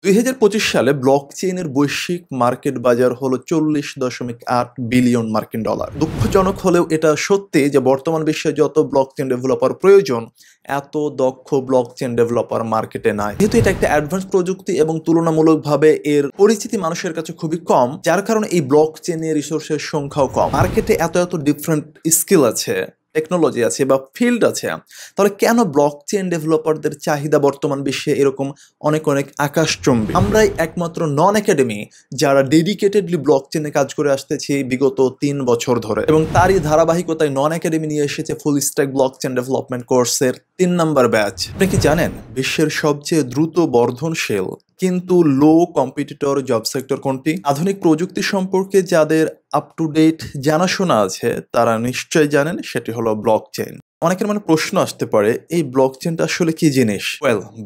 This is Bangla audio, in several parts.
2025 সালে ব্লকচেইনের বৈশ্বিক মার্কেট বাজার হলো 40.8 বিলিয়ন মার্কিন ডলার। দুঃখজনক হলেও এটা সত্যি যে বর্তমান বিশ্বে যত ব্লকচেইন ডেভেলপার প্রয়োজন এত দক্ষ ব্লকচেইন ডেভেলপার মার্কেটে নাই। যেহেতু এটা একটা অ্যাডভান্স প্রযুক্তি এবং তুলনামূলকভাবে এর পরিচিতি মানুষের কাছে খুবই কম, যার কারণে এই ব্লকচেইনের রিসোর্সের সংখ্যাও কম। মার্কেটে এত ডিফারেন্ট স্কিল আছে, টেকনোলজি আছে বা ফিল্ড আছে, তাহলে কেন ব্লকচেইন ডেভেলপারদের চাহিদা বর্তমান বিশ্বে এরকম অনেক আকাশচুম্বী? আমরাই একমাত্র নন একাডেমি যারা ডেডিকেটেডলি ব্লকচেইনে কাজ করে আসতেছি বিগত 3 বছর ধরে, এবং তারই ধারাবাহিকতায় নন একাডেমি নিয়ে এসেছে ফুল স্ট্যাক ব্লকচেইন ডেভেলপমেন্ট কোর্সের 3 নম্বর ব্যাচ। আপনি কি জানেন বিশ্বের সবচেয়ে দ্রুত বর্ধনশীল কিন্তু লো কম্পিটিটর জব সেক্টর কোনটি? আধুনিক প্রযুক্তি সম্পর্কে যাদের আপ টু ডেট জানাশোনা আছে তারা নিশ্চয়ই জানেন সেটি হলো ব্লকচেইন। অনেকের মনে প্রশ্ন আসতে পারে, এই ব্লকচেইনটা আসলে কি জিনিস?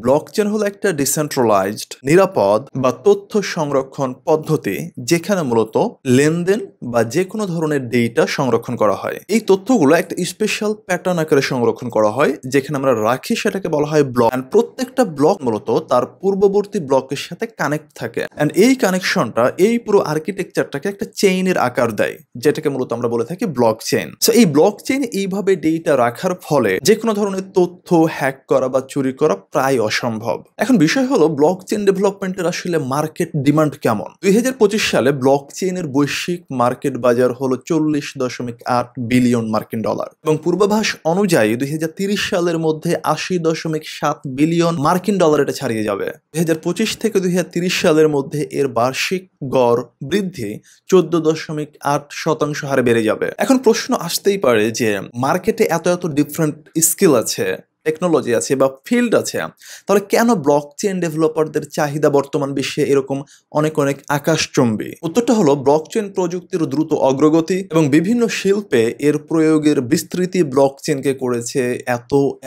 ব্লকচেইন হলো একটা ডিসেন্ট্রালাইজড, নিরাপদ বা তথ্য সংরক্ষণ পদ্ধতি যেখানে মূলত লেনদেন বা যে কোনো ধরনের ডেটা সংরক্ষণ করা হয়। এই তথ্যগুলো একটা স্পেশাল প্যাটার্ন আকারে সংরক্ষণ করা হয়, যেখানে আমরা রাখি সেটাকে বলা হয় ব্লক। প্রত্যেকটা ব্লক মূলত তার পূর্ববর্তী ব্লকের সাথে কানেক্ট থাকে, এন্ড এই কানেকশনটা এই পুরো আর্কিটেকচারটাকে একটা চেইনের আকার দেয়, যেটাকে মূলত আমরা বলে থাকি ব্লকচেইন। সো এই ব্লকচেইন এইভাবে ডেটা রাখার ফলে যে কোনো ধরনের তথ্য হ্যাক করা বা চুরি করা প্রায় অসম্ভব। এখন বিষয় হলো ব্লকচেইন ডেভেলপমেন্টের আসলে মার্কেট ডিমান্ড কেমন? 2025 সালে ব্লকচেইনের বৈশ্বিক মার্কেট বাজার হলো 40.8 বিলিয়ন মার্কিন ডলার, এবং পূর্বাভাস অনুযায়ী 2030 সালের মধ্যে 80.7 বিলিয়ন মার্কিন ডলার এটা ছাড়িয়ে যাবে। 2025 থেকে 2030 সালের মধ্যে এর বার্ষিক গড় বৃদ্ধি 14.8% হারে বেড়ে যাবে। এখন প্রশ্ন আসতেই পারে যে মার্কেটে এত ডিফারেন্ট স্কিল আছে, টেকনোলজি আছে বা ফিল্ড আছে, তাহলে কেন ব্লকচেইন ডেভেলপারদের চাহিদা বর্তমান বিশ্বে এরকম অনেক আকাশচুম্বী? উত্তরটা হলো ব্লকচেইন প্রযুক্তির দ্রুত অগ্রগতি এবং বিভিন্ন শিল্পে এর প্রয়োগের বিস্তৃতি ব্লকচেইনকে করেছে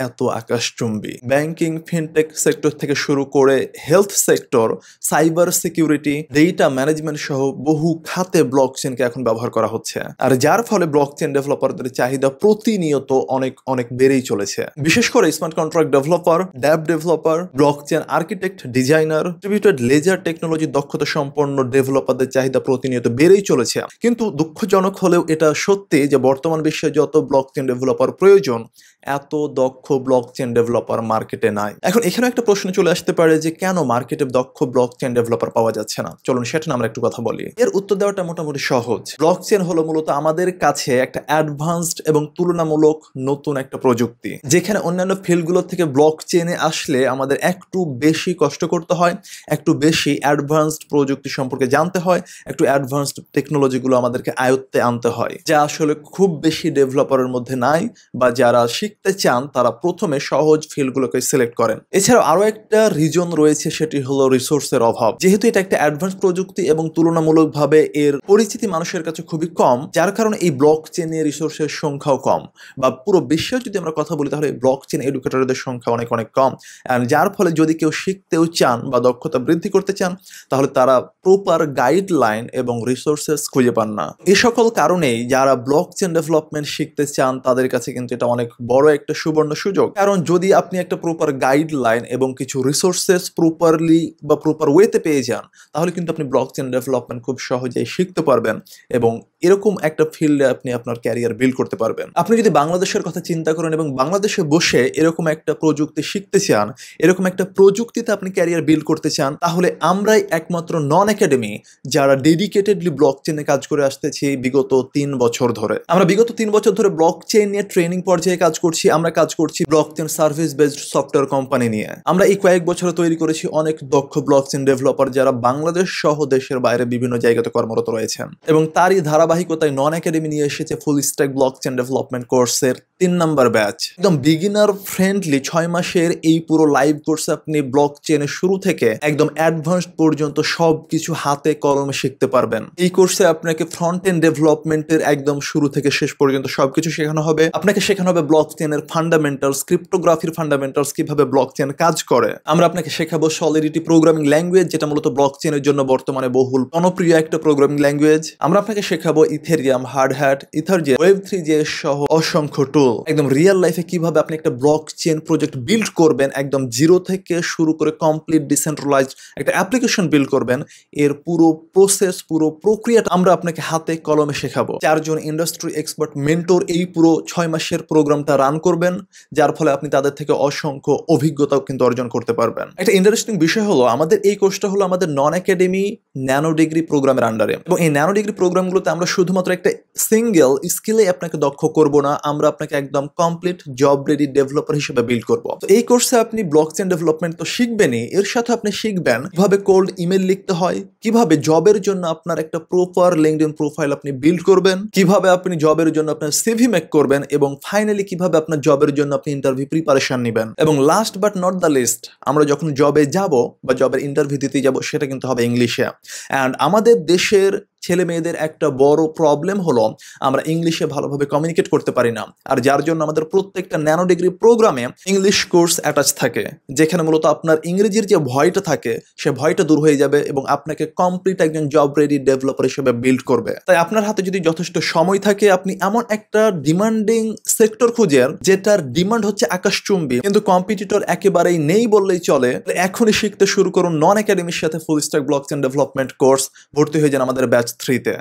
এত আকাশচুম্বী। ব্যাংকিং, ফিনটেক সেক্টর থেকে শুরু করে health sector, cyber security, data management সহ বহু খাতে ব্লকচেইনকে এখন ব্যবহার করা হচ্ছে, আর যার ফলে ব্লকচেইন ডেভেলপারদের চাহিদা প্রতিনিয়ত অনেক বেড়েই চলেছে। বিশেষ করে smart contract developer, dApp developer, blockchain architect, designer, distributed ledger technology দক্ষতা সম্পন্ন ডেভেলপারদের চাহিদা প্রতিনিয়ত বেড়েই চলেছে। কিন্তু দুঃখজনক হলেও এটা সত্যি যে বর্তমান বিশ্বে যত ব্লকচেইন ডেভেলপার প্রয়োজন এত দক্ষ ব্লকচেইন ডেভেলপার মার্কেটে নাই। এখন এখানে একটা প্রশ্ন চলে আসতে পারে যে কেন মার্কেটে দক্ষ ব্লকচেইন ডেভেলপার পাওয়া যাচ্ছে না? চলুন সেটা আমরা একটু কথা বলি। এর উত্তর দেওয়াটা মোটামুটি সহজ। ব্লকচেইন হলো মূলত আমাদের কাছে একটা অ্যাডভান্সড এবং তুলনামূলক নতুন একটা প্রযুক্তি, যেখানে অন্যান্য ফিল্ডগুলো থেকে ব্লকচেইনে আসলে আমাদের একটু বেশি কষ্ট করতে হয়, একটু বেশি অ্যাডভান্সড প্রযুক্তি সম্পর্কে জানতে হয়, একটু অ্যাডভান্সড টেকনোলজিগুলো আমাদেরকে আয়ত্তে আনতে হয়, যা আসলে খুব বেশি ডেভেলপারের মধ্যে নাই, বা যারা শিখতে চান তারা প্রথমে সহজ ফিল্ডগুলোকে সিলেক্ট করেন। এছাড়াও আরো একটা রিজন রয়েছে, সেটি হলো রিসোর্সের অভাব। যেহেতু এটা একটা অ্যাডভান্স প্রযুক্তি এবং তুলনামূলকভাবে এর পরিচিতি মানুষের কাছে খুবই কম, যার কারণে এই ব্লকচেইনের রিসোর্সের সংখ্যাও কম। বা পুরো বিশ্বে যদি আমরা কথা বলি তাহলে ব্লকচেইন এডুকেটরদের সংখ্যা অনেক কম, যার ফলে যদি কেউ শিখতেও চান বা দক্ষতা বৃদ্ধি করতে চান তাহলে তারা প্রপার গাইডলাইন এবং রিসোর্সেস খুঁজে পান না। এই সকল কারণেই যারা ব্লকচেইন ডেভেলপমেন্ট শিখতে চান তাদের কাছে কিন্তু এটা অনেক বড় একটা সুবর্ণ সুযোগ। কারণ যদি আপনি একটা প্রপার গাইডলাইন এবং কিছু রিসোর্সেস প্রপারলি বা প্রপার ওয়েতে পেয়ে যান তাহলে কিন্তু আপনি ব্লকচেইন ডেভেলপমেন্ট খুব সহজেই শিখতে পারবেন এবং এরকম একটা ফিল্ডে আপনি আপনার ক্যারিয়ার বিল্ড করতে পারবেন। আপনি যদি বাংলাদেশের কথা চিন্তা করেন এবং বাংলাদেশে বসে এরকম একটা প্রযুক্তি শিখতে চান, এরকম একটা প্রযুক্তিতে আপনি ক্যারিয়ার বিল্ড করতে চান, তাহলে আমরাই একমাত্র নন একাডেমি যারা ডেডিকেটেডলি ব্লকচেইনে কাজ করে আসতেছি বিগত 3 বছর ধরে। আমরা বিগত 3 বছর ধরে ব্লকচেইন নিয়ে ট্রেনিং পর্যায়ে কাজ করছি। আমরা কাজ করছি blockchain service based software company নিয়ে। আমরা এই কয়েক বছরে তৈরি করেছি অনেক দক্ষ ব্লকচেইন ডেভেলপার যারা বাংলাদেশ সহ দেশের বাইরে বিভিন্ন জায়গাতে কর্মরত রয়েছেন, এবং তারই ধারাবাহিকতায় নন একাডেমি নিয়ে এসেছে ফুল স্ট্যাক ব্লকচেইন ডেভেলপমেন্ট কোর্সের 3 নম্বর ব্যাচ। একদম বিগিনার ফ্রেন্ডলি 6 মাসের এই পুরো লাইভ কোর্সে আপনি ব্লকচেইনের শুরু থেকে একদম অ্যাডভান্সড পর্যন্ত সবকিছু হাতে কলমে শিখতে পারবেন। এই কোর্সে আপনাকে ফ্রন্ট এন্ড ডেভেলপমেন্টের একদম শুরু থেকে শেষ পর্যন্ত সবকিছু শেখানো হবে। আপনাকে শেখানো হবে ব্লকচেইনের ফান্ডামেন্টালস, ক্রিপ্টোগ্রাফির ফান্ডামেন্টালস, কিভাবে ব্লকচেইন কাজ করে। আমরা আপনাকে শেখাবো সলিডিটি প্রোগ্রামিং ল্যাঙ্গুয়েজ, যেটা মূলত ব্লকচেইনের জন্য বর্তমানে বহুল জনপ্রিয় একটা প্রোগ্রামিং ল্যাঙ্গুয়েজ। আমরা আপনাকে শেখাবো ইথেরিয়াম, হার্ড হ্যাট, ইথারজেট, ওয়েব3 সহ অসংখ্য টুল। একদম রিয়েল লাইফে কিভাবে আপনি একটা block block chain project build করবেন, একদম জিরো থেকে শুরু করে কমপ্লিট ডিসেন্ট্রালাইজড একটা অ্যাপ্লিকেশন বিল্ড করবেন, এর পুরো প্রসেস, পুরো প্রক্রিয়াটা আমরা আপনাকে হাতে কলমে শেখাবো। 4 জন ইন্ডাস্ট্রি এক্সপার্ট মেন্টর এই পুরো 6 মাসের প্রোগ্রামটা রান করবেন, যার ফলে আপনি তাদের থেকে অসংখ্য অভিজ্ঞতাও কিন্তু অর্জন করতে পারবেন। একটা ইন্টারেস্টিং বিষয় হলো, আমাদের এই কোর্সটা হলো আমাদের নন একাডেমি ন্যানো ডিগ্রি প্রোগ্রামের আন্ডারে, এবং এই ন্যানো ডিগ্রি প্রোগ্রামগুলোতে আমরা শুধুমাত্র একটা সিঙ্গেল স্কিলে আপনাকে দক্ষ করব না, আমরা আপনাকে একদম কমপ্লিট জব রেডি ডেভেলপার হিসেবে বিল্ড করব। তো এই কোর্সে আপনি ব্লকচেইন ডেভেলপমেন্ট তো শিখবেনই, এর সাথে আপনি শিখবেন কিভাবে কোল্ড ইমেল লিখতে হয়, কিভাবে জবের জন্য আপনার একটা প্রপার লিঙ্কডইন প্রোফাইল আপনি বিল্ড করবেন, কিভাবে আপনি জবের জন্য আপনার সিভি মেক করবেন, এবং ফাইনালি কিভাবে আপনার জবের জন্য আপনি ইন্টারভিউ প্রিপারেশন নেবেন। এবং last but not the least, আমরা যখন জবে যাব বা জবের ইন্টারভিউ দিতে যাব, সেটা কিন্তু হবে ইংলিশে। অ্যান্ড আমাদের দেশের ছেলে মেয়েদের একটা বড় প্রবলেম হলো আমরা ইংলিশে ভালোভাবে কমিউনিকেট করতে পারি না, আর যার জন্য আমাদের প্রত্যেকটা ন্যানো ডিগ্রি প্রোগ্রামে ইংলিশ কোর্স অ্যাটাচ থাকে, যেখানে মূলত আপনার ইংরেজির যে ভয়টা থাকে সে ভয়টা দূর হয়ে যাবে এবং আপনাকে কমপ্লিট একজন জব রেডি ডেভেলপার হিসেবে বিল্ড করবে। তাই আপনার হাতে যদি যথেষ্ট সময় থাকে, আপনি এমন একটা ডিমান্ডিং সেক্টর খুঁজেন যেটার ডিমান্ড হচ্ছে আকাশচুম্বী, কিন্তু কম্পিটিটর একেবারেই নেই বললেই চলে, এখনই শিখতে শুরু করুন নন একাডেমির সাথে full stack blockchain development course. ভর্তি হয়ে যান আমাদের ব্যাচ 3 তে।